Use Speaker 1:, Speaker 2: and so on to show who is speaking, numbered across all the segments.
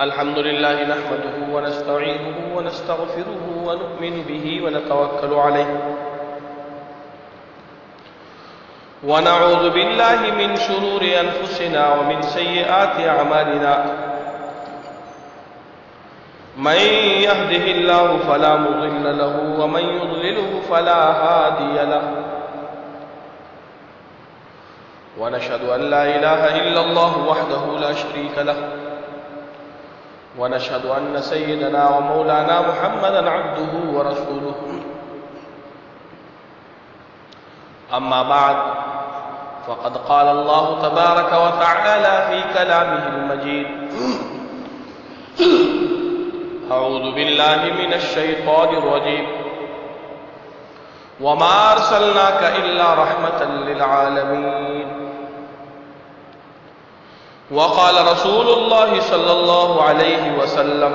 Speaker 1: الحمد لله نحمده ونستعينه ونستغفره ونؤمن به ونتوكل عليه ونعوذ بالله من شرور أنفسنا ومن سيئات أعمالنا من يهده الله فلا مضل له ومن يضلله فلا هادي له ونشهد أن لا إله إلا الله وحده لا شريك له ونشهد أن سيدنا ومولانا محمدا عبده ورسوله أما بعد فقد قال الله تبارك وتعالى في كلامه المجيد أعوذ بالله من الشيطان الرجيم وما أرسلناك إلا رحمة للعالمين وقال رسول الله صلى الله عليه وسلم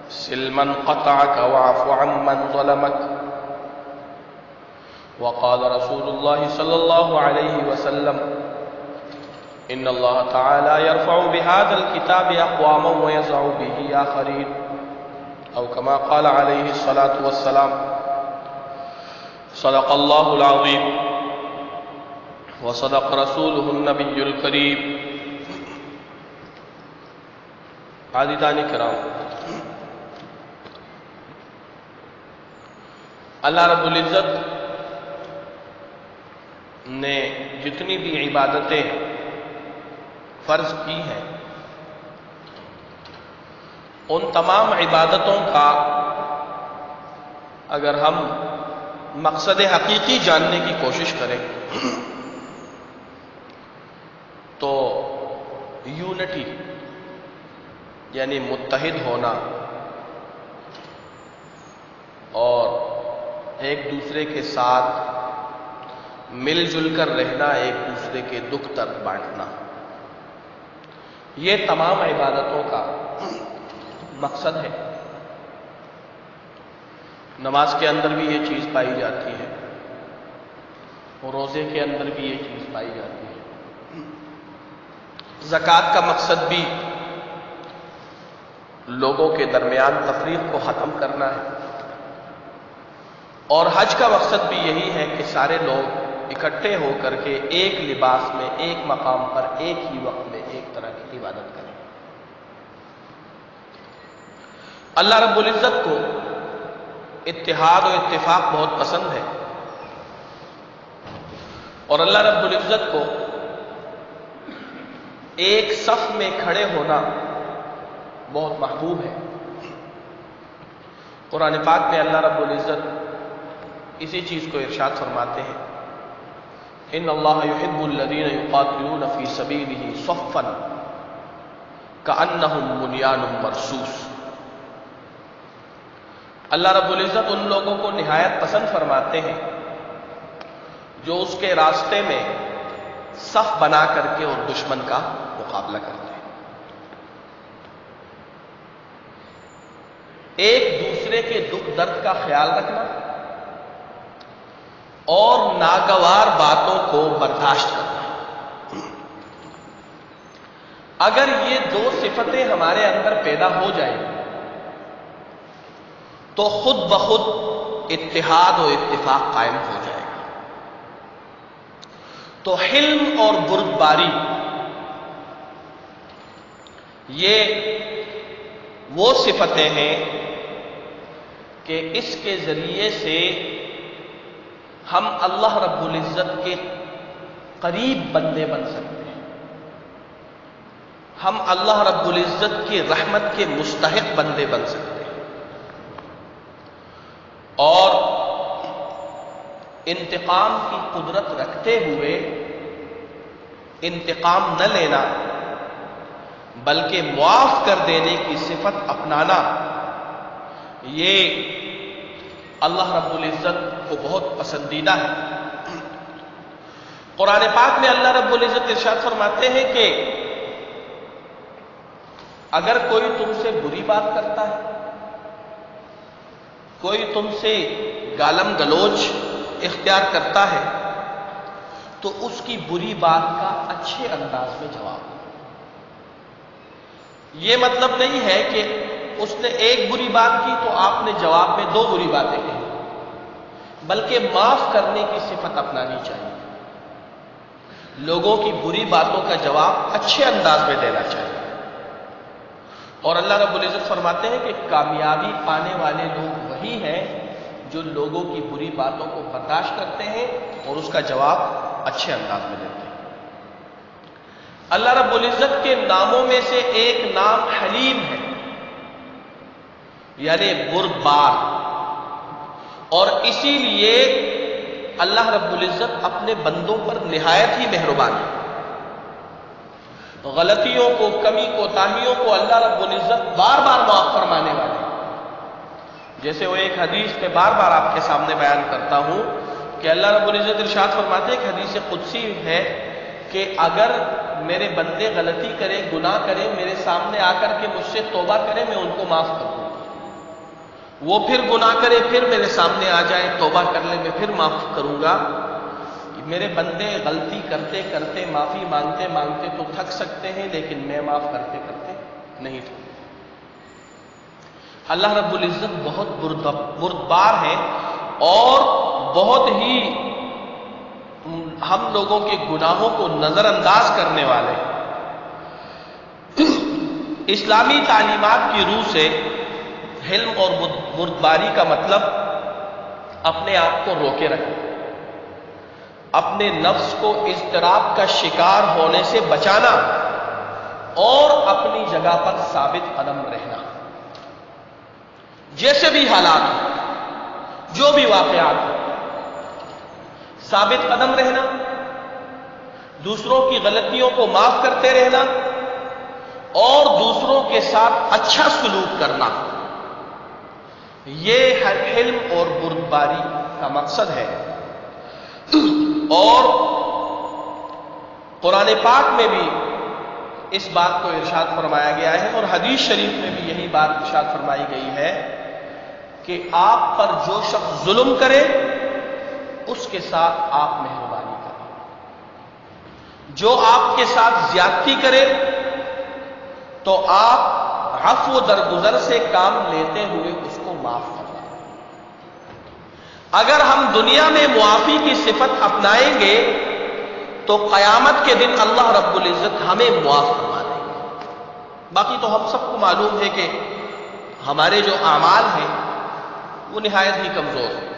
Speaker 1: سل من قطعك واعف عمن ظلمك وقال رسول الله صلى الله عليه وسلم إن الله تعالى يرفع بهذا الكتاب أقواما ويضع به آخرين أو كما قال عليه الصلاة والسلام صدق الله العظيم وصدق رسوله النبي الكريم عزیزان کرام، اللہ رب العزت نے جتنی بھی عبادتیں فرض کی ہیں ان تمام عبادتوں کا اگر ہم مقصد حقیقی جاننے کی کوشش کریں تو یونٹی یعنی متحد ہونا اور ایک دوسرے کے ساتھ مل جل کر رہنا، ایک دوسرے کے دکھ درد بانٹنا، یہ تمام عبادتوں کا مقصد ہے۔ نماز کے اندر بھی یہ چیز پائی جاتی ہے اور روزے کے اندر بھی یہ چیز پائی جاتی ہے۔ زکوٰۃ کا مقصد بھی لوگوں کے درمیان تفریق کو ختم کرنا ہے، اور حج کا مقصد بھی یہی ہے کہ سارے لوگ اکٹھے ہو کر کے ایک لباس میں، ایک مقام پر، ایک ہی وقت میں ایک طرح کی عبادت کریں۔ اللہ رب العزت کو اتحاد و اتفاق بہت پسند ہے، اور اللہ رب العزت کو ایک صف میں کھڑے ہونا بہت محبوب ہے۔ قرآن پاک میں اللہ رب العزت اسی چیز کو ارشاد فرماتے ہیں، ان اللہ یحب الذین یقاتلون فی سبیلہ صفا کأنہم بنیان مرصوص۔ اللہ رب العزت ان لوگوں کو نہایت پسند فرماتے ہیں جو اس کے راستے میں صف بنا کر کے اور دشمن کا مقابلہ کرتے ہیں۔ ایک دوسرے کے دکھ درد کا خیال رکھنا اور ناگوار باتوں کو برداشت کرنا، اگر یہ دو صفتیں ہمارے اندر پیدا ہو جائیں تو خود بخود اتحاد و اتفاق قائم ہو جائے گا۔ تو حلم اور بردباری یہ وہ صفتیں ہیں کہ اس کے ذریعے سے ہم اللہ رب العزت کے قریب بندے بن سکتے ہیں، ہم اللہ رب العزت کی رحمت کے مستحق بندے بن سکتے ہیں، اور انتقام کی قدرت رکھتے ہوئے انتقام نہ لینا بلکہ معاف کر دینے کی صفت اپنانا، یہ اللہ رب العزت کو بہت پسندیدہ ہے۔ قرآن پاک میں اللہ رب العزت ارشاد فرماتے ہیں کہ اگر کوئی تم سے بری بات کرتا ہے، کوئی تم سے گالم گلوچ اختیار کرتا ہے، تو اس کی بری بات کا اچھے انداز میں جواب دو۔ یہ مطلب نہیں ہے کہ اس نے ایک بری بات کی تو آپ نے جواب میں 2 بری باتیں کہیں، بلکہ معاف کرنے کی صفت اپنانی چاہیے، لوگوں کی بری باتوں کا جواب اچھے انداز میں دینا چاہیے۔ اور اللہ رب العزت فرماتے ہیں کہ کامیابی پانے والے لوگ وہی ہیں جو لوگوں کی بری باتوں کو برداشت کرتے ہیں اور اس کا جواب اچھے انداز میں دیتے ہیں۔ اللہ رب العزت کے ناموں میں سے ایک نام حلیم ہے، یعنی بردبار، اور اسی لیے اللہ رب العزت اپنے بندوں پر نہایت ہی مہربان ہے۔ غلطیوں کو، کمی کوتاہیوں کو اللہ رب العزت بار بار معاف فرمانے والے ہیں۔ جیسے وہ ایک حدیث میں بار بار آپ کے سامنے بیان کرتا ہوں کہ اللہ رب العزت ارشاد فرماتے ہیں، ایک حدیث قدسی ہے کہ اگر میرے بندے غلطی کرے، گناہ کرے، میرے سامنے آ کر کے مجھ سے توبہ کرے، میں ان کو معاف کروں گا۔ وہ پھر گناہ کرے، پھر میرے سامنے آ جائے، توبہ کر لے، میں پھر معاف کروں گا۔ میرے بندے غلطی کرتے کرتے، معافی مانگتے مانگتے تو تھک سکتے ہیں، لیکن میں معاف کرتے کرتے نہیں تھکتا۔ اللہ رب العزت بہت بردبار ہے اور بہت ہی ہم لوگوں کے گناہوں کو نظر انداز کرنے والے۔ اسلامی تعلیمات کی روح سے حلم اور بردباری کا مطلب اپنے آپ کو روکے رکھنا، اپنے نفس کو اضطراب کا شکار ہونے سے بچانا اور اپنی جگہ پر ثابت قدم رہنا، جیسے بھی حالات ہوں، جو بھی واقعات ہوں، ثابت قدم رہنا، دوسروں کی غلطیوں کو معاف کرتے رہنا اور دوسروں کے ساتھ اچھا سلوک کرنا، یہ حلم اور بردباری کا مقصد ہے۔ اور قرآن پاک میں بھی اس بات کو ارشاد فرمایا گیا ہے اور حدیث شریف میں بھی یہی بات ارشاد فرمائی گئی ہے کہ آپ پر جو شخص ظلم کرے اس کے ساتھ آپ مہربانی کریں، جو آپ کے ساتھ زیادتی کرے تو آپ عفو درگزر سے کام لیتے ہوئے اس کو معاف کریں۔ اگر ہم دنیا میں معافی کی صفت اپنائیں گے تو قیامت کے دن اللہ رب العزت ہمیں معاف فرما دیں گے۔ باقی تو ہم سب کو معلوم ہے کہ ہمارے جو اعمال ہیں وہ نہایت ہی کمزور ہیں۔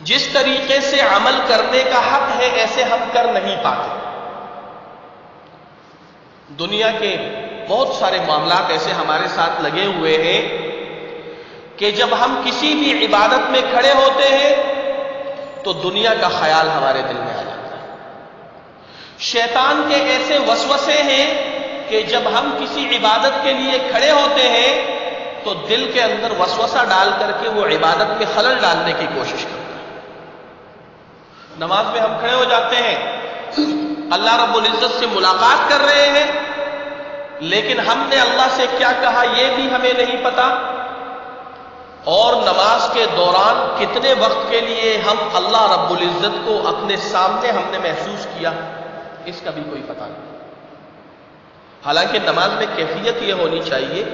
Speaker 1: جس طریقے سے عمل کرنے کا حق ہے ایسے ہم کر نہیں پاتے۔ دنیا کے بہت سارے معاملات ایسے ہمارے ساتھ لگے ہوئے ہیں کہ جب ہم کسی بھی عبادت میں کھڑے ہوتے ہیں تو دنیا کا خیال ہمارے دل میں آ جاتا ہے۔ شیطان کے ایسے وسوسے ہیں کہ جب ہم کسی عبادت کے لیے کھڑے ہوتے ہیں تو دل کے اندر وسوسہ ڈال کر کے وہ عبادت میں خلل ڈالنے کی کوشش کرتا ہے۔ نماز میں ہم کھڑے ہو جاتے ہیں، اللہ رب العزت سے ملاقات کر رہے ہیں، لیکن ہم نے اللہ سے کیا کہا یہ بھی ہمیں نہیں پتا، اور نماز کے دوران کتنے وقت کے لیے ہم اللہ رب العزت کو اپنے سامنے ہم نے محسوس کیا اس کا بھی کوئی پتہ نہیں۔ حالانکہ نماز میں کیفیت یہ ہونی چاہیے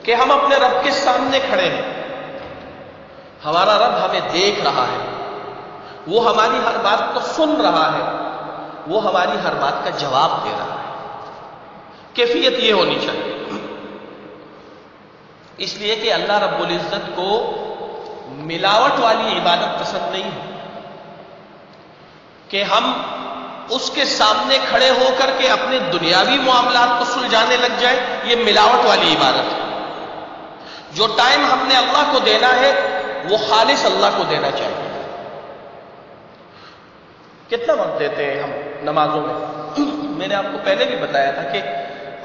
Speaker 1: کہ ہم اپنے رب کے سامنے کھڑے ہیں، ہمارا رب ہمیں دیکھ رہا ہے، وہ ہماری ہر بات کو سن رہا ہے، وہ ہماری ہر بات کا جواب دے رہا ہے۔ کیفیت یہ ہونی چاہیے، اس لیے کہ اللہ رب العزت کو ملاوٹ والی عبادت پسند نہیں ہے کہ ہم اس کے سامنے کھڑے ہو کر کے اپنے دنیاوی معاملات کو سلجھانے لگ جائیں، یہ ملاوٹ والی عبادت ہے۔ جو ٹائم ہم نے اللہ کو دینا ہے وہ خالص اللہ کو دینا چاہیے۔ کتنا وقت دیتے ہیں ہم نمازوں میں؟ میں نے آپ کو پہلے بھی بتایا تھا کہ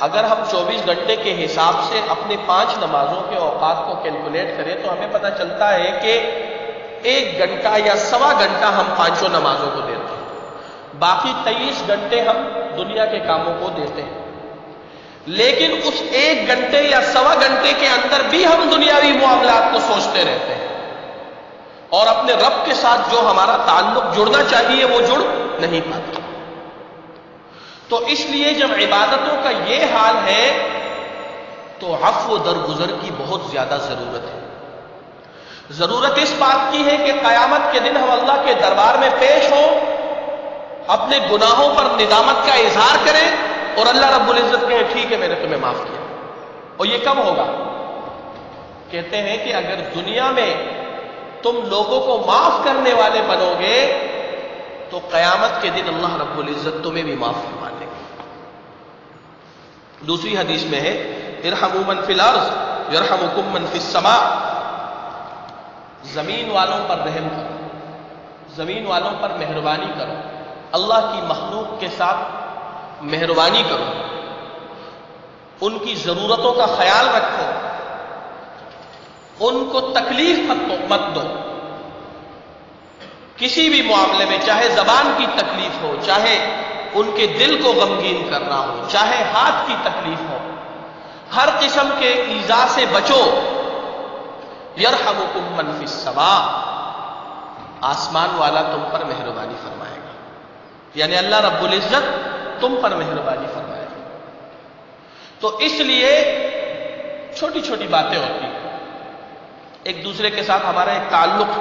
Speaker 1: اگر ہم 24 گھنٹے کے حساب سے اپنے 5 نمازوں کے اوقات کو کیلکولیٹ کریں تو ہمیں پتہ چلتا ہے کہ 1 گھنٹہ یا سوا گھنٹہ ہم 5 نمازوں کو دیتے ہیں، باقی 23 گھنٹے ہم دنیا کے کاموں کو دیتے ہیں۔ لیکن اس 1 گھنٹے یا سوا گھنٹے کے اندر بھی ہم دنیاوی معاملات کو سوچتے رہتے ہیں اور اپنے رب کے ساتھ جو ہمارا تعلق جڑنا چاہیے وہ جڑ نہیں پاتا۔ تو اس لیے جب عبادتوں کا یہ حال ہے تو عفو و درگزر کی بہت زیادہ ضرورت ہے. ضرورت اس بات کی ہے کہ قیامت کے دن ہم اللہ کے دربار میں پیش ہوں، اپنے گناہوں پر ندامت کا اظہار کریں اور اللہ رب العزت کہے ٹھیک ہے میں نے تمہیں معاف کیا. اور یہ کب ہوگا؟ کہتے ہیں کہ اگر دنیا میں تم لوگوں کو معاف کرنے والے بنو گے تو قیامت کے دن اللہ رب العزت تمہیں بھی معاف فرما لے گا. دوسری حدیث میں ہے ارحموا من فی الارض یرحمکم من فی السماء. زمین والوں پر رحم کرو، زمین والوں پر مہربانی کرو، اللہ کی مخلوق کے ساتھ مہربانی کرو، ان کی ضرورتوں کا خیال رکھو، ان کو تکلیف مت دو. کسی بھی معاملے میں، چاہے زبان کی تکلیف ہو، چاہے ان کے دل کو غمگین کرنا ہو، چاہے ہاتھ کی تکلیف ہو، ہر قسم کے ایذا سے بچو. یرحمکم من فی السماء، آسمان والا تم پر مہربانی فرمائے گا، یعنی اللہ رب العزت تم پر مہربانی فرمائے گا. تو اس لیے چھوٹی چھوٹی باتیں ہوتی ہیں، ایک دوسرے کے ساتھ ہمارا ایک تعلق،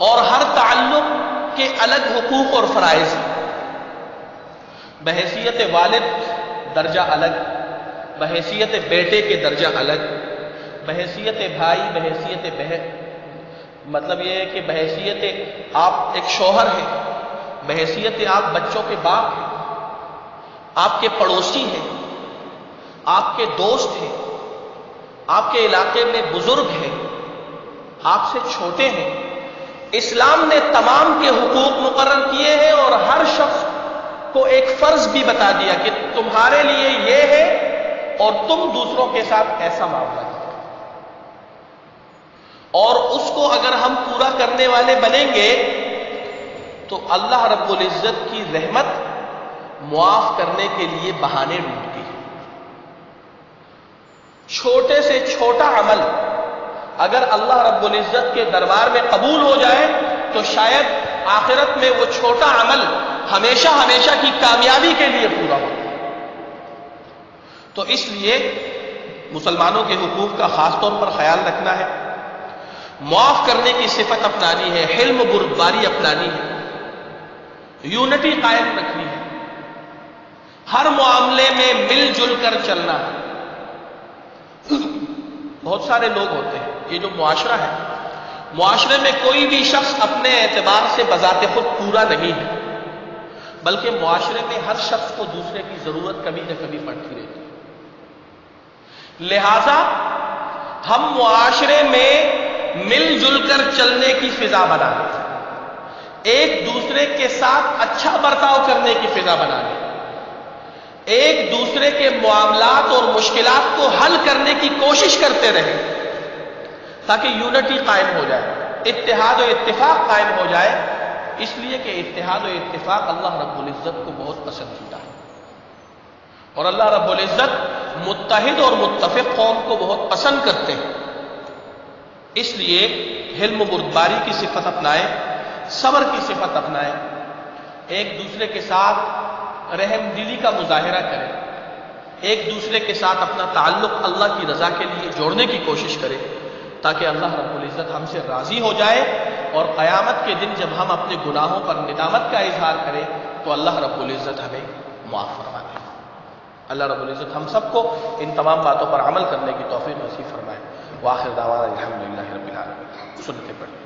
Speaker 1: اور ہر تعلق کے الگ حقوق اور فرائض ہیں. بحیثیت والد درجہ الگ، بحیثیت بیٹے کے درجہ الگ، بحیثیت بھائی، بحیثیت بہن، مطلب یہ ہے کہ بحیثیت آپ ایک شوہر ہیں، بحیثیت آپ بچوں کے باپ ہیں، آپ کے پڑوسی ہیں، آپ کے دوست ہیں، آپ کے علاقے میں بزرگ ہیں، آپ سے چھوٹے ہیں. اسلام نے تمام کے حقوق مقرر کیے ہیں اور ہر شخص کو ایک فرض بھی بتا دیا کہ تمہارے لیے یہ ہے اور تم دوسروں کے ساتھ ایسا معاملہ کرو. اور اس کو اگر ہم پورا کرنے والے بنیں گے تو اللہ رب العزت کی رحمت معاف کرنے کے لیے بہانے ڈھونڈتی ہے. چھوٹے سے چھوٹا عمل اگر اللہ رب العزت کے دربار میں قبول ہو جائے تو شاید آخرت میں وہ چھوٹا عمل ہمیشہ ہمیشہ کی کامیابی کے لیے پورا ہو. تو اس لیے مسلمانوں کے حقوق کا خاص طور پر خیال رکھنا ہے، معاف کرنے کی صفت اپنانی ہے، حلم بردباری اپنانی ہے، یونٹی قائم رکھنی ہے، ہر معاملے میں مل جل کر چلنا ہے. بہت سارے لوگ ہوتے ہیں، یہ جو معاشرہ ہے، معاشرے میں کوئی بھی شخص اپنے اعتبار سے بذات خود پورا نہیں ہے، بلکہ معاشرے میں ہر شخص کو دوسرے کی ضرورت کبھی نہ کبھی پڑتی رہتی ہے. لہذا ہم معاشرے میں مل جل کر چلنے کی فضا بنا لیں، ایک دوسرے کے ساتھ اچھا برتاؤ کرنے کی فضا بنا لیں، ایک دوسرے کے معاملات اور مشکلات کو حل کرنے کی کوشش کرتے رہیں تاکہ یونٹی قائم ہو جائے، اتحاد و اتفاق قائم ہو جائے. اس لیے کہ اتحاد و اتفاق اللہ رب العزت کو بہت پسندیدہ ہے، اور اللہ رب العزت متحد اور متفق قوم کو بہت پسند کرتے ہیں. اس لیے حلم و بردباری کی صفت اپنائیں، صبر کی صفت اپنائیں، ایک دوسرے کے ساتھ رحم دلی کا مظاہرہ کریں، ایک دوسرے کے ساتھ اپنا تعلق اللہ کی رضا کے لیے جوڑنے کی کوشش کریں تاکہ اللہ رب العزت ہم سے راضی ہو جائے، اور قیامت کے دن جب ہم اپنے گناہوں پر ندامت کا اظہار کریں تو اللہ رب العزت ہمیں معاف فرما دے. اللہ رب العزت ہم سب کو ان تمام باتوں پر عمل کرنے کی توفیق نصیب فرمائے. وآخر دعوانا الحمدللہ رب العالمین. سنتے پڑھیں.